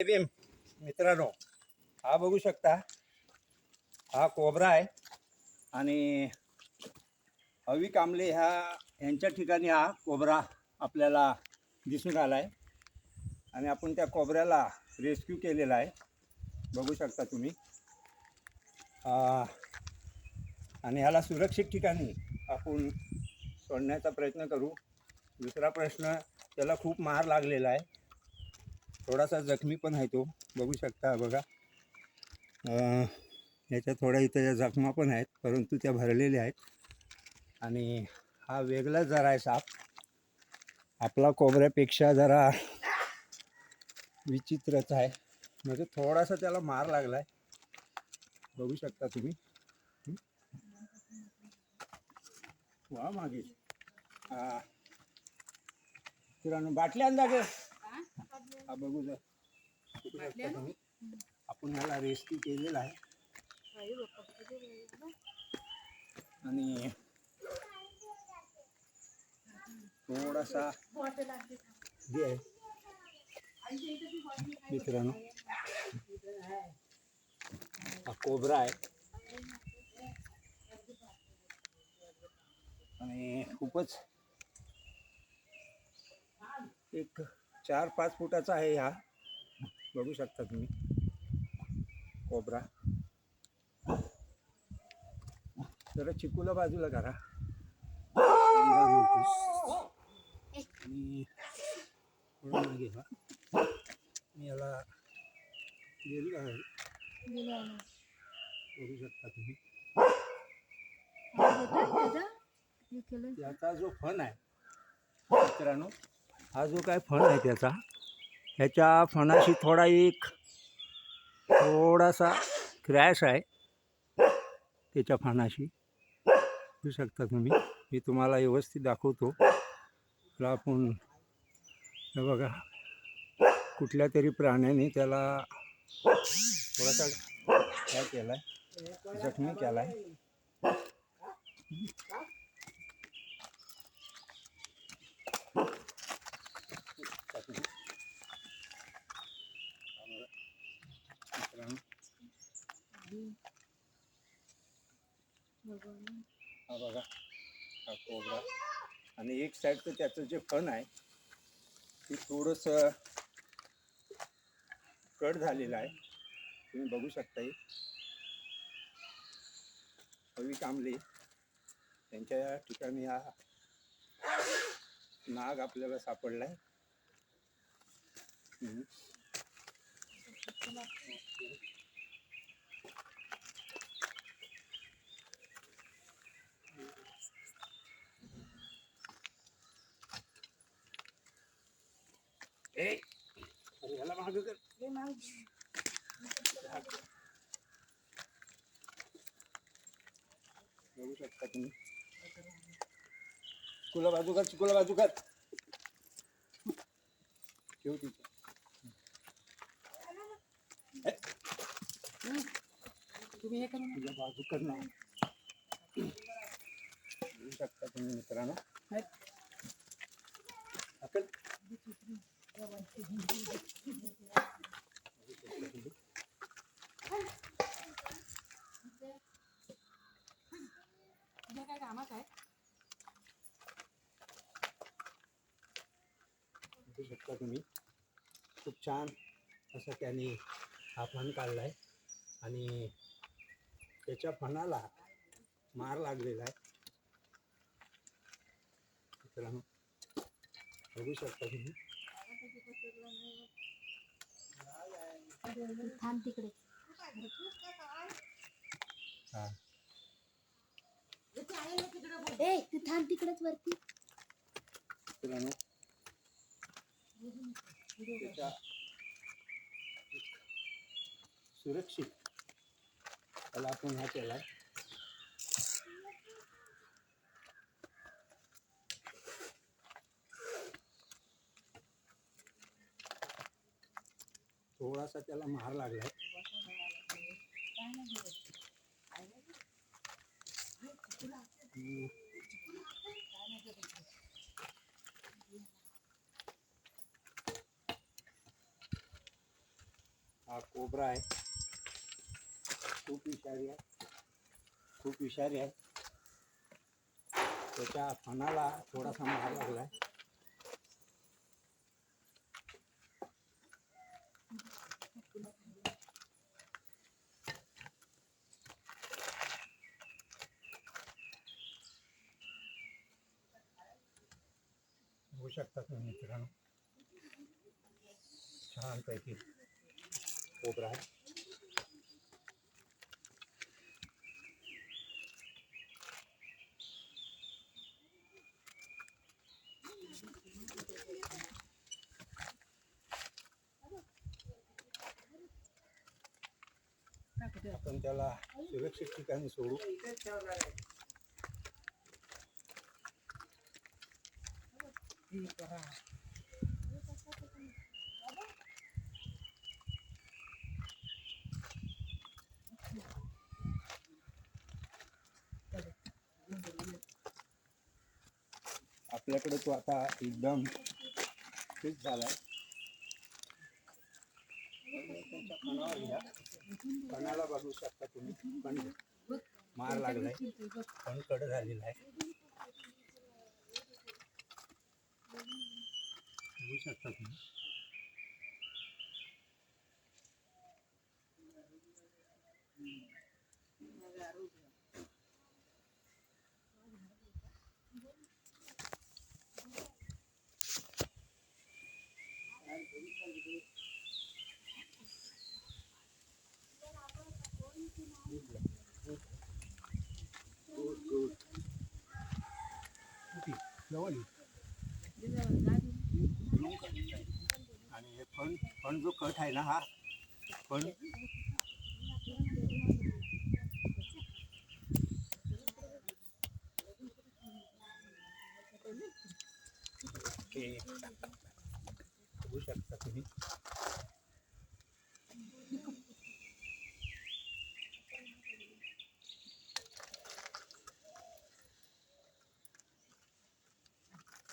मित्रांनो, हा बघू शकता, हा कोबरा आहे आणि हवी कांबळे यांच्या ठिकाणी हा कोबरा आपल्याला दिसून आला आहे आणि आपण त्या कोबऱ्याला रेस्क्यू केलेला आहे, बघू शकता तुम्ही. आणि ह्याला सुरक्षित ठिकाणी आपण सोडण्याचा प्रयत्न करू. दुसरा प्रश्न, त्याला खूप मार लागलेला आहे, थोडासा जखमी पण आहे तो, बघू शकता. बघा, याच्या थोड्या इथं जखमा पण आहेत, परंतु त्या भरलेल्या आहेत. आणि हा वेगळाच जरा आहे साप, आपला कोबऱ्यापेक्षा जरा विचित्रच आहे. म्हणजे थोडासा त्याला मार लागला आहे, बघू शकता तुम्ही. वा मागे किराणा बाटल्या अंदा गे. हा बघू शकता तुम्ही, आपण ह्याला रेस्क्यू केलेला आहे आणि थोडासा जे आहे मित्रांनो, हा कोबरा आहे आणि खूपच एक 4-5 फुटाचा आहे हा, बघू शकता तुम्ही कोबरा. जरा चिकूला बाजूला करा आणि थोडं मागे व्हा. मी याला गेली आहे, बघू शकता तुम्ही. याचा जो फण आहे मित्रांनो, हा जो काय फण आहे त्याचा, ह्याच्या फणाशी थोडासा क्रॅश आहे त्याच्या फणाशी, बघू शकता तुम्ही. मी तुम्हाला व्यवस्थित दाखवतो. तर आपण हे बघा, कुठल्या तरी प्राण्याने त्याला थोडासा काय केला आहे, जखमी केला आहे. हा बघा, हा कोबरा. आणि एक साईडचं त्याचं जे फण आहे ते थोडंसं कट झालेलं आहे, तुम्ही बघू शकता. हवी कांबळे त्यांच्या ठिकाणी हा नाग आपल्याला सापडला आहे. याला मागं कर. बघू शकता तुम्ही, चिकूला बाजू कर, चिकूला बाजू कर, ठेव तिथे. तुम्ही हे तुझ्या बाजू कर ना, बघू शकता तुम्ही मित्रांनो. काय कामात आहे, बघू शकता तुम्ही. खूप छान असं त्याने हा फण काढलाय आणि त्याच्या फणाला मार लागलेला आहे मित्रांनो, बघू शकता तुम्ही. थांब तिकडे. हा, तू थांब तिकडेच वरती. मित्रांनो, त्याच्या सुरक्षित त्याला आपण हा केलाय. थोडासा त्याला मार लागलाय. हा कोबरा आहे, खूप विषारी आहे, खूप विषारी आहे. त्याच्या फणाला थोडासा मार लागला आहे. बघू शकता तुम्ही मित्रांनो, छानपैकी कोबरा आहे. आपण त्याला सुरक्षित ठिकाणी सोडू. आपल्याकडे तो आता एकदम फिट झालाय. त्याच्या कणावर घ्या, कणाला बघू शकता तुम्ही, कण मार लागलाय, कण कड झालेला आहे. बघू शकता तुम्ही. आणि हे फण जो कट आहे ना, हा फण बघू शकता तुम्ही.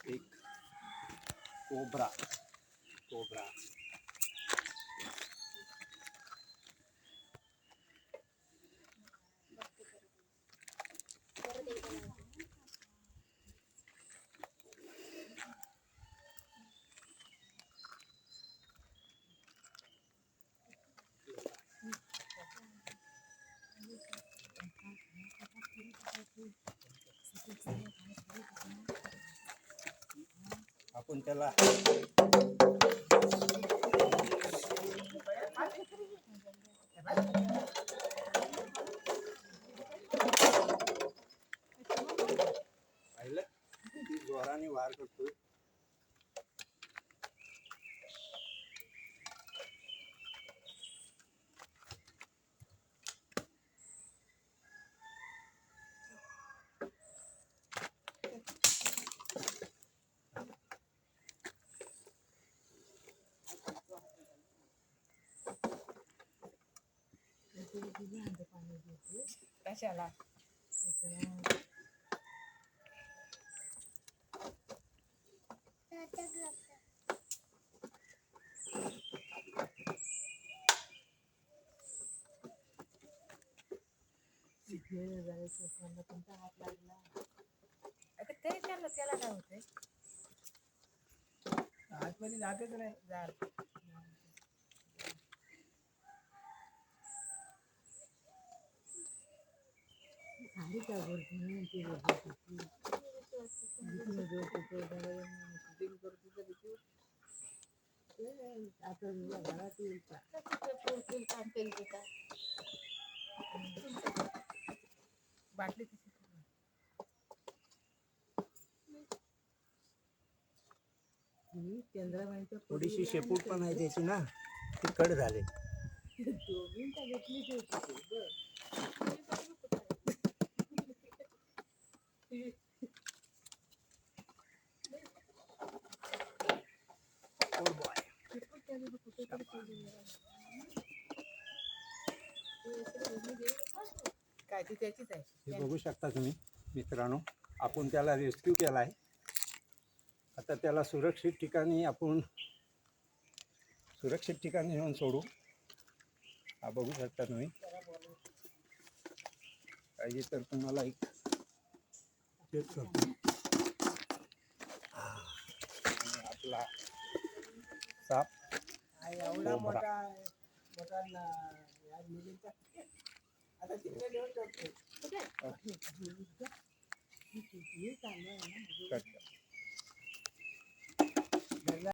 एक कोबरा कोबरा आपण त्याला पाहिलं किती जोराने वार करतोय. कशाला तुमचा हात लागला. आता ते त्याला त्याला काय होतंय, आतमध्ये जातच नाही झाड. खाली काय आता घरात येईल का बाटली केंद्राबाईंच्या थोडीशी शेपूट पण आहे त्याची ना, ती कट झाले. दोघींचा घेतलीच होती. काय ती त्याचीच आहे. हे बघू शकता तुम्ही मित्रांनो, आपण त्याला रेस्क्यू केला आहे. आता त्याला सुरक्षित ठिकाणी नेऊन सोडू. हा बघू शकता तुम्ही. पाहिजे तर तुम्हाला एक चेक करतो. आणि आपला साप एवढा कोबरा. मोठा मोठा आता तिकडे नेऊन टाकतो. कुठे?